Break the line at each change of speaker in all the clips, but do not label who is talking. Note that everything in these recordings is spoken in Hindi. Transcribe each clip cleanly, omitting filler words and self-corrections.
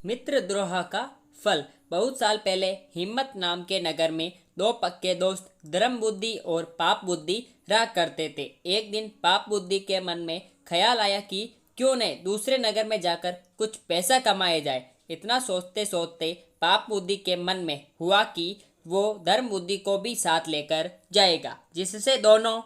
मित्रद्रोह का फल। बहुत साल पहले हिम्मत नाम के नगर में दो पक्के दोस्त धर्म बुद्धि और पाप बुद्धि रहा करते थे। एक दिन पाप बुद्धि के मन में ख्याल आया कि क्यों न दूसरे नगर में जाकर कुछ पैसा कमाया जाए। इतना सोचते सोचते पाप बुद्धि के मन में हुआ कि वो धर्म बुद्धि को भी साथ लेकर जाएगा, जिससे दोनों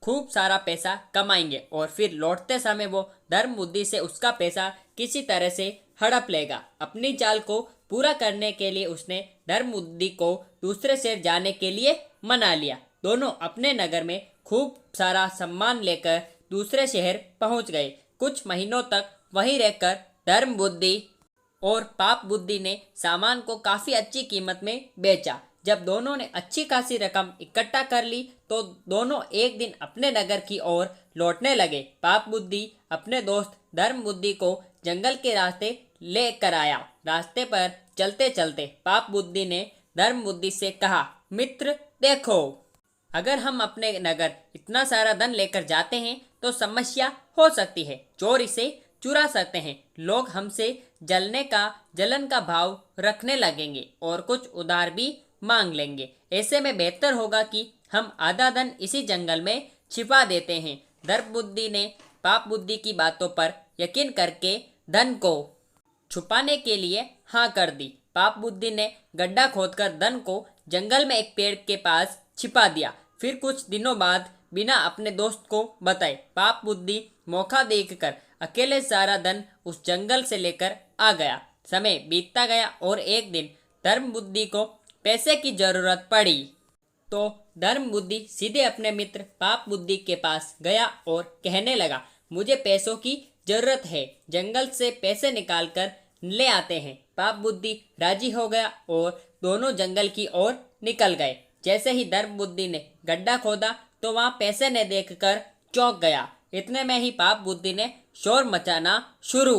खूब सारा पैसा कमाएंगे और फिर लौटते समय वो धर्म बुद्धि से उसका पैसा किसी तरह से हड़प लेगा। अपनी चाल को पूरा करने के लिए उसने धर्म बुद्धि को दूसरे शहर जाने के लिए मना लिया। दोनों अपने नगर में खूब सारा सम्मान लेकर दूसरे शहर पहुंच गए। कुछ महीनों तक वहीं रहकर धर्म बुद्धि और पाप बुद्धि ने सामान को काफ़ी अच्छी कीमत में बेचा। जब दोनों ने अच्छी खासी रकम इकट्ठा कर ली तो दोनों एक दिन अपने नगर की ओर लौटने लगे। पाप बुद्धि अपने दोस्त धर्म बुद्धि को जंगल के रास्ते लेकर आया। रास्ते पर चलते चलते पाप बुद्धि ने धर्म बुद्धि से कहा, मित्र देखो, अगर हम अपने नगर इतना सारा धन लेकर जाते हैं तो समस्या हो सकती है। चोर इसे चुरा सकते हैं, लोग हमसे जलन का भाव रखने लगेंगे और कुछ उधार भी मांग लेंगे। ऐसे में बेहतर होगा कि हम आधा धन इसी जंगल में छिपा देते हैं। धर्म बुद्धि ने पाप बुद्धि की बातों पर यकीन करके धन को छुपाने के लिए हाँ कर दी। पाप बुद्धि ने गड्ढा खोदकर धन को जंगल में एक पेड़ के पास छिपा दिया। फिर कुछ दिनों बाद बिना अपने दोस्त को बताए पाप बुद्धि मौका देखकर अकेले सारा धन उस जंगल से लेकर आ गया। समय बीतता गया और एक दिन धर्म बुद्धि को पैसे की जरूरत पड़ी तो धर्म बुद्धि सीधे अपने मित्र पाप बुद्धि के पास गया और कहने लगा, मुझे पैसों की जरूरत है, जंगल से पैसे निकालकर ले आते हैं। पाप बुद्धि राजी हो गया और दोनों जंगल की ओर निकल गए। जैसे ही धर्म बुद्धि ने गड्ढा खोदा तो वहां पैसे न देखकर चौंक गया। इतने में ही पाप बुद्धि ने शोर मचाना शुरू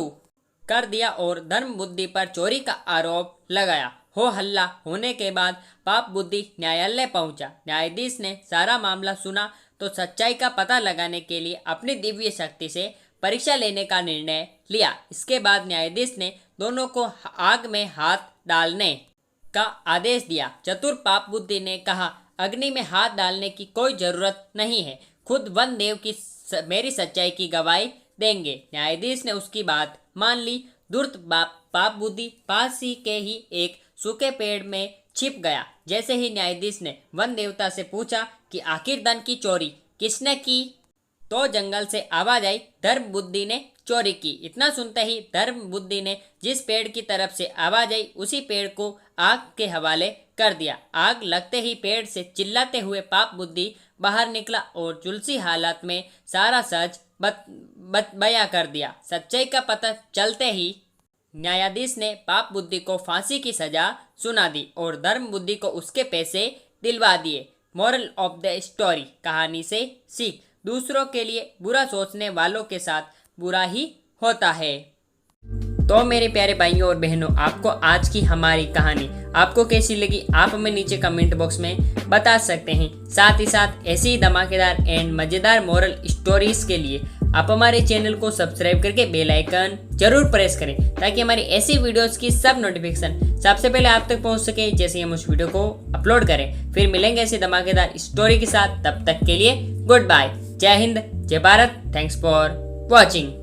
कर दिया और धर्म बुद्धि पर चोरी का आरोप लगाया। हो हल्ला होने के बाद पाप बुद्धि न्यायालय पहुंचा। न्यायाधीश ने सारा मामला सुना तो सच्चाई का पता लगाने के लिए अपनी दिव्य शक्ति से परीक्षा लेने का निर्णय लिया। इसके बाद न्यायाधीश ने दोनों को आग में हाथ डालने का आदेश दिया। चतुर पाप बुद्धि ने कहा, अग्नि में हाथ डालने की कोई जरूरत नहीं है, खुद वन देव की मेरी सच्चाई की गवाही देंगे। न्यायाधीश ने उसकी बात मान ली। धूर्त पाप बुद्धि पास ही के ही एक सूखे पेड़ में छिप गया। जैसे ही न्यायाधीश ने वन देवता से पूछा कि आखिर धन की चोरी किसने की, तो जंगल से आवाज आई, धर्म बुद्धि ने चोरी की। इतना सुनते ही धर्म बुद्धि ने जिस पेड़ की तरफ से आवाज आई उसी पेड़ को आग के हवाले कर दिया। आग लगते ही पेड़ से चिल्लाते हुए पाप बुद्धि बाहर निकला और जुलसी हालत में सारा सच बयां कर दिया। सच्चाई का पता चलते ही न्यायाधीश ने पाप बुद्धि को फांसी की सजा सुना दी और धर्म बुद्धि को उसके पैसे दिलवा दिए। मोरल ऑफ द स्टोरी, कहानी से सीख, दूसरों के लिए बुरा सोचने वालों के साथ बुरा ही होता है। तो मेरे प्यारे भाइयों और बहनों, आपको आज की हमारी कहानी आपको कैसी लगी आप हमें नीचे कमेंट बॉक्स में बता सकते हैं। साथ ही साथ ऐसी ही धमाकेदार एंड मज़ेदार मोरल स्टोरीज के लिए आप हमारे चैनल को सब्सक्राइब करके बेल आइकन जरूर प्रेस करें ताकि हमारी ऐसी वीडियोस की सब नोटिफिकेशन सबसे पहले आप तक पहुंच सके जैसे ही हम उस वीडियो को अपलोड करें। फिर मिलेंगे ऐसी धमाकेदार स्टोरी के साथ, तब तक के लिए गुड बाय। जय हिंद, जय भारत, थैंक्स फॉर वॉचिंग।